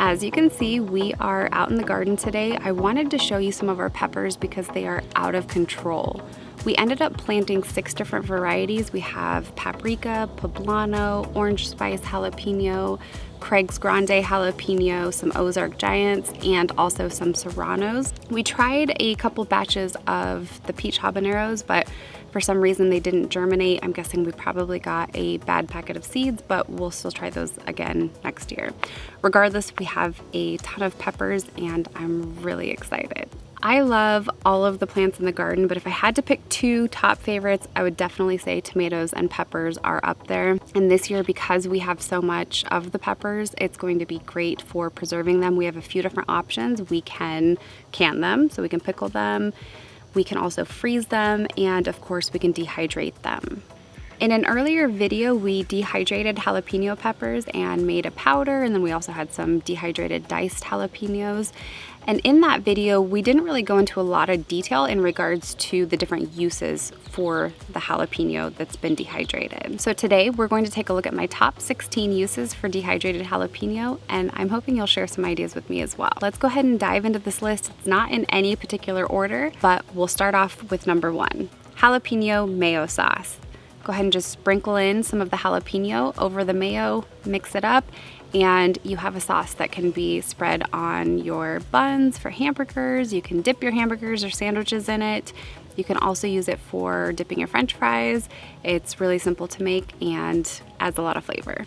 As you can see, we are out in the garden today. I wanted to show you some of our peppers because they are out of control. We ended up planting 6 different varieties. We have paprika, poblano, orange spice jalapeno, Craig's Grande jalapeno, some Ozark Giants, and also some Serranos. We tried a couple batches of the peach habaneros, but for some reason they didn't germinate. I'm guessing we probably got a bad packet of seeds, but we'll still try those again next year. Regardless, we have a ton of peppers and I'm really excited. I love all of the plants in the garden, but if I had to pick 2 top favorites, I would definitely say tomatoes and peppers are up there. And this year, because we have so much of the peppers, it's going to be great for preserving them. We have a few different options. We can can them, so we can pickle them. We can also freeze them, and of course, we can dehydrate them. In an earlier video, we dehydrated jalapeno peppers and made a powder, and then we also had some dehydrated diced jalapenos. And in that video, we didn't really go into a lot of detail in regards to the different uses for the jalapeno that's been dehydrated. So today, we're going to take a look at my top 16 uses for dehydrated jalapeno, and I'm hoping you'll share some ideas with me as well. Let's go ahead and dive into this list. It's not in any particular order, but we'll start off with number 1, jalapeno mayo sauce. Go ahead and just sprinkle in some of the jalapeno over the mayo, mix it up, and you have a sauce that can be spread on your buns for hamburgers. You can dip your hamburgers or sandwiches in it. You can also use it for dipping your French fries. It's really simple to make and adds a lot of flavor.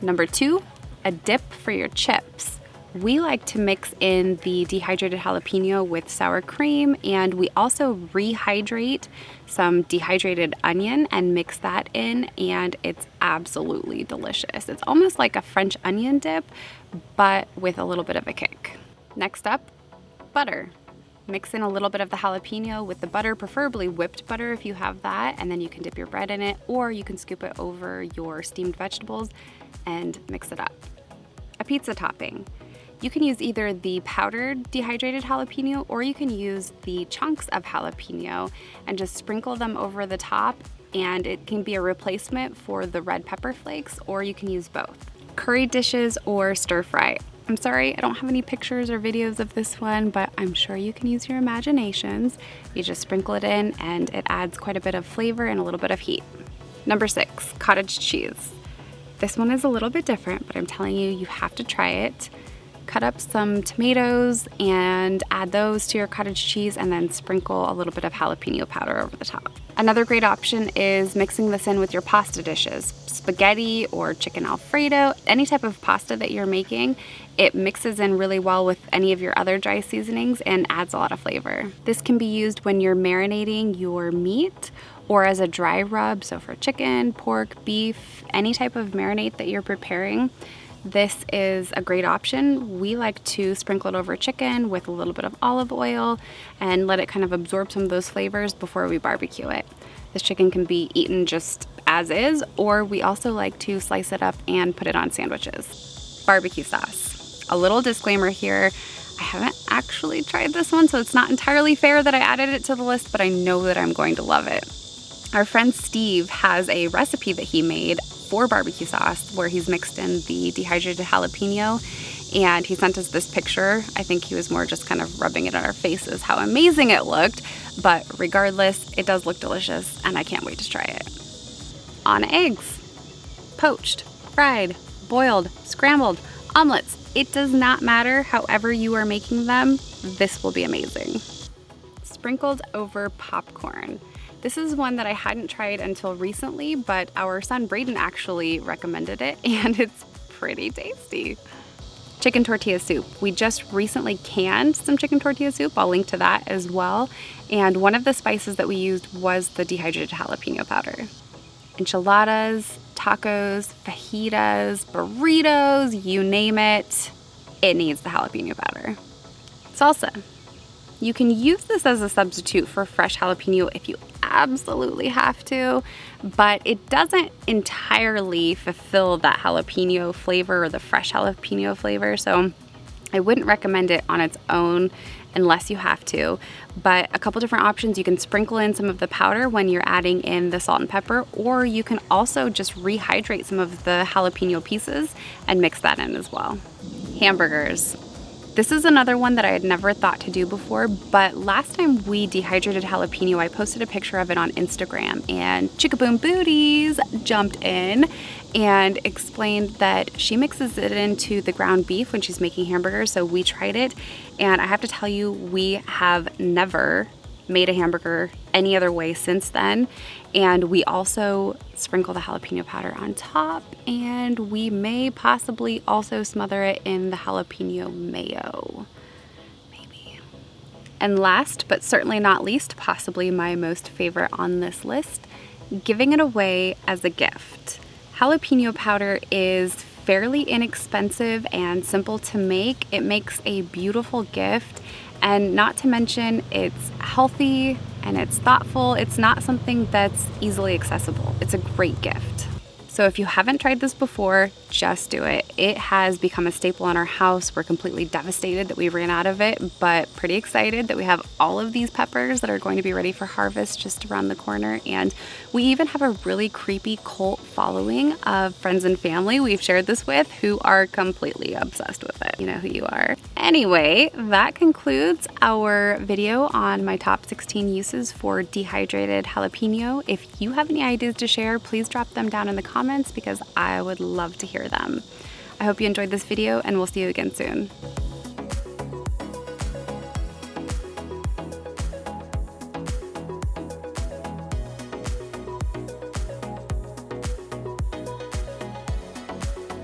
Number 2, a dip for your chips. We like to mix in the dehydrated jalapeno with sour cream, and we also rehydrate some dehydrated onion and mix that in, and it's absolutely delicious. It's almost like a French onion dip, but with a little bit of a kick. Next up, butter. Mix in a little bit of the jalapeno with the butter, preferably whipped butter if you have that, and then you can dip your bread in it, or you can scoop it over your steamed vegetables and mix it up. A pizza topping. You can use either the powdered dehydrated jalapeno or you can use the chunks of jalapeno and just sprinkle them over the top, and it can be a replacement for the red pepper flakes, or you can use both. Curry dishes or stir fry. I'm sorry, I don't have any pictures or videos of this one, but I'm sure you can use your imaginations. You just sprinkle it in and it adds quite a bit of flavor and a little bit of heat. Number 6, cottage cheese. This one is a little bit different, but I'm telling you, you have to try it. Cut up some tomatoes and add those to your cottage cheese, and then sprinkle a little bit of jalapeno powder over the top. Another great option is mixing this in with your pasta dishes, spaghetti or chicken Alfredo, any type of pasta that you're making. It mixes in really well with any of your other dry seasonings and adds a lot of flavor. This can be used when you're marinating your meat or as a dry rub, so for chicken, pork, beef, any type of marinade that you're preparing. This is a great option. We like to sprinkle it over chicken with a little bit of olive oil and let it kind of absorb some of those flavors before we barbecue it. This chicken can be eaten just as is, or we also like to slice it up and put it on sandwiches. Barbecue sauce. A little disclaimer here, I haven't actually tried this one, so it's not entirely fair that I added it to the list, but I know that I'm going to love it. Our friend Steve has a recipe that he made for barbecue sauce where he's mixed in the dehydrated jalapeno, and he sent us this picture. I think he was more just kind of rubbing it on our faces how amazing it looked, but regardless, it does look delicious and I can't wait to try it. On eggs. Poached, fried, boiled, scrambled, omelets. It does not matter however you are making them, this will be amazing. Sprinkled over popcorn. This is one that I hadn't tried until recently, but our son Braden actually recommended it, and it's pretty tasty. Chicken tortilla soup. We just recently canned some chicken tortilla soup. I'll link to that as well. And one of the spices that we used was the dehydrated jalapeno powder. Enchiladas, tacos, fajitas, burritos, you name it, it needs the jalapeno powder. Salsa. You can use this as a substitute for fresh jalapeno if you absolutely have to, but it doesn't entirely fulfill that jalapeno flavor or the fresh jalapeno flavor, so I wouldn't recommend it on its own unless you have to. But a couple different options: you can sprinkle in some of the powder when you're adding in the salt and pepper, or you can also just rehydrate some of the jalapeno pieces and mix that in as well. Hamburgers. This is another one that I had never thought to do before, but last time we dehydrated jalapeno, I posted a picture of it on Instagram, and Chickaboom Booties jumped in and explained that she mixes it into the ground beef when she's making hamburgers. So we tried it, and I have to tell you, we have never made a hamburger any other way since then. And we also sprinkle the jalapeno powder on top, and we may possibly also smother it in the jalapeno mayo, maybe. And last, but certainly not least, possibly my most favorite on this list, giving it away as a gift. Jalapeno powder is fairly inexpensive and simple to make. It makes a beautiful gift, and not to mention it's healthy and it's thoughtful. It's not something that's easily accessible. It's a great gift. So if you haven't tried this before, just do it. It has become a staple in our house. We're completely devastated that we ran out of it, but pretty excited that we have all of these peppers that are going to be ready for harvest just around the corner. And we even have a really creepy cult following of friends and family we've shared this with who are completely obsessed with it. You know who you are. Anyway, that concludes our video on my top 16 uses for dehydrated jalapeno. If you have any ideas to share, please drop them down in the comments because I would love to hear them. I hope you enjoyed this video, and we'll see you again soon.